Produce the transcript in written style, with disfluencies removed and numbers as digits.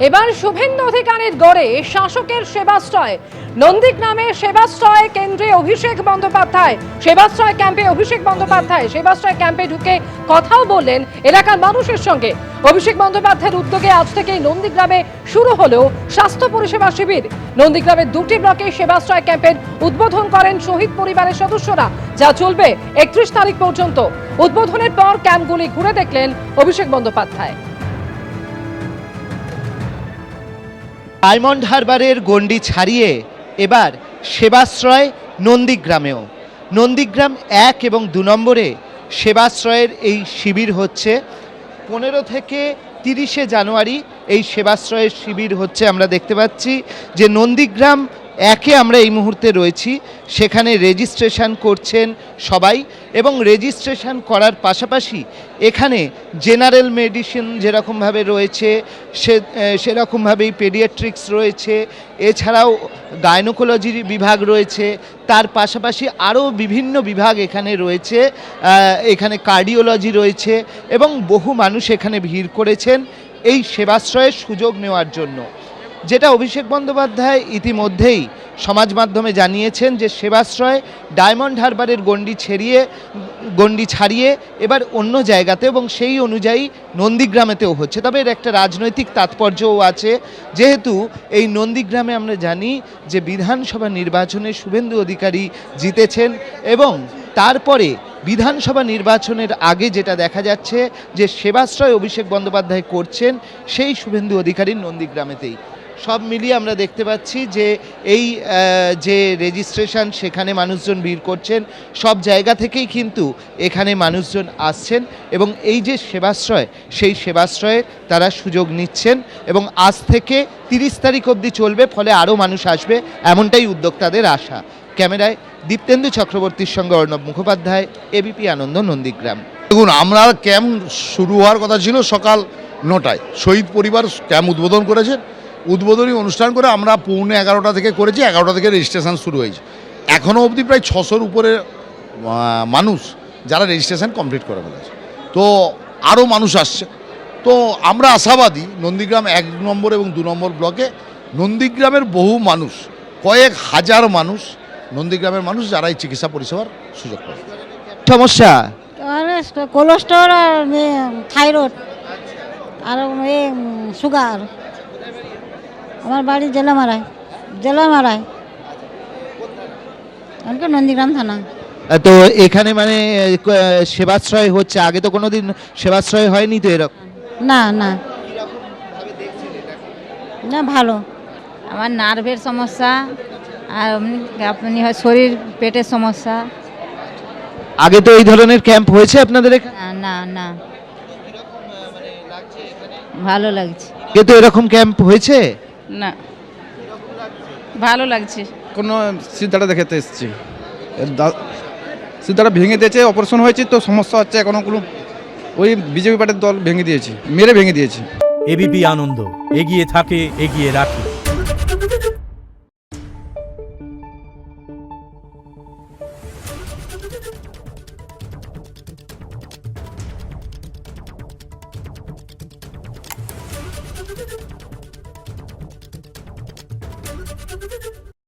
এবার শুভেন্দু অধিকারীর গড়ে শাসকের সেবাশ্রয়। নন্দীগ্রামে সেবাশ্রয় কেন্দ্রে অভিষেক বন্দ্যোপাধ্যায়, সেবাশ্রয় ক্যাম্পে অভিষেক বন্দ্যোপাধ্যায় সেবাশ্রয় ক্যাম্পে ঢুকে কথাও বললেন এলাকার মানুষের সঙ্গে। অভিষেক বন্দ্যোপাধ্যায়ের উদ্যোগে আজ থেকেই নন্দীগ্রামে শুরু হলো স্বাস্থ্য পরিষেবা শিবির। নন্দীগ্রামের 2টি ব্লকে সেবাশ্রয় ক্যাম্পের উদ্বোধন করেন শহীদ পরিবারের সদস্যরা, যা চলবে 31 তারিখ পর্যন্ত। উদ্বোধনের পর ক্যাম্পগুলি ঘুরে দেখলেন অভিষেক বন্দ্যোপাধ্যায়। ডায়মন্ড হারবারের গণ্ডি ছাড়িয়ে এবার সেবাশ্রয় নন্দীগ্রামেও। নন্দীগ্রাম 1 এবং 2 নম্বরে সেবাশ্রয়ের এই শিবির হচ্ছে। 15 থেকে 30শে জানুয়ারি এই সেবাশ্রয়ের শিবির হচ্ছে। আমরা দেখতে পাচ্ছি যে নন্দীগ্রাম 1-এ আমরা এই মুহূর্তে রয়েছি, সেখানে রেজিস্ট্রেশন করছেন সবাই এবং রেজিস্ট্রেশন করার পাশাপাশি এখানে জেনারেল মেডিসিন যেরকমভাবে রয়েছে সেরকমভাবেই পেডিয়াট্রিক্স রয়েছে, এছাড়াও গাইনোকোলজির বিভাগ রয়েছে, তার পাশাপাশি আরও বিভিন্ন বিভাগ এখানে রয়েছে। এখানে কার্ডিওলজি রয়েছে এবং বহু মানুষ এখানে ভিড় করেছেন এই সেবাশ্রয়ের সুযোগ নেওয়ার জন্য। যেটা অভিষেক বন্দ্যোপাধ্যায় ইতিমধ্যেই সমাজ মাধ্যমে জানিয়েছেন যে সেবাশ্রয় ডায়মন্ড হারবারের গণ্ডি ছাড়িয়ে এবার অন্য জায়গাতে এবং সেই অনুযায়ী নন্দীগ্রামেতেও হচ্ছে। তবে এর একটা রাজনৈতিক তাৎপর্যও আছে, যেহেতু এই নন্দীগ্রামে আমরা জানি যে বিধানসভা নির্বাচনে শুভেন্দু অধিকারী জিতেছেন এবং তারপরে বিধানসভা নির্বাচনের আগে যেটা দেখা যাচ্ছে যে সেবাশ্রয় অভিষেক বন্দ্যোপাধ্যায় করছেন সেই শুভেন্দু অধিকারীর নন্দীগ্রামেতেই। সব মিলিয়ে আমরা দেখতে পাচ্ছি যে এই যে রেজিস্ট্রেশন সেখানে মানুষজন ভিড় করছেন, সব জায়গা থেকেই কিন্তু এখানে মানুষজন আসছেন এবং এই যে সেবাশ্রয় সেই সেবাশ্রয়ে তারা সুযোগ নিচ্ছেন এবং আজ থেকে 30 তারিখ অবধি চলবে, ফলে আরও মানুষ আসবে এমনটাই উদ্যোক্তাদের আশা। ক্যামেরায় দীপ্তেন্দু চক্রবর্তীর সঙ্গে অর্ণব মুখোপাধ্যায়, এবিপি আনন্দ, নন্দীগ্রাম। দেখুন, আমরা ক্যাম্প শুরু হওয়ার কথা ছিল সকাল 9টায়। শহীদ পরিবার ক্যাম্প উদ্বোধন করেছেন। উদ্বোধনী অনুষ্ঠান করে আমরা 11:45 থেকে করেছি, 11টা থেকে রেজিস্ট্রেশন শুরু হয়েছে। এখনও অবধি প্রায় 600-র উপরে মানুষ যারা রেজিস্ট্রেশন কমপ্লিট করে ফেলেছে, তো আরও মানুষ আসছে। তো আমরা আশাবাদী নন্দীগ্রাম 1 নম্বর এবং 2 নম্বর ব্লকে নন্দীগ্রামের বহু মানুষ, কয়েক হাজার মানুষ নন্দীগ্রামের মানুষ যারা এই চিকিৎসা পরিষেবার সুযোগ পাবে। সমস্যা কোলেস্ট্রল আর থাইরয়েড আর সুগার। আমার বাড়ি জেলামারায় নন্দীগ্রাম থানা। তো এখানে মানে সেবাশ্রয় হচ্ছে, আগে তো কোনোদিন সেবাশ্রয় হয়নি তো এরকম? না না না, ভালো। আমার নার্ভের সমস্যা আর আপনি হয় শরীর পেটের সমস্যা। আগে তো এই ধরনের ক্যাম্প হয়েছে আপনাদের এখানে? না না, ভালো লাগছে। কিন্তু এরকম ক্যাম্প হয়েছে না, ভালো লাগছে। কোনো সিদ্ধাটা দেখাতে এসেছি, সিদ্ধাটা ভেঙে দিয়েছে, অপারেশন হয়েছে তো সমস্যা হচ্ছে। এখনো কোনো ওই বিজেপি পার্টির দল ভেঙে দিয়েছে। এবিপি আনন্দ, এগিয়ে থাকে, এগিয়ে রাখে।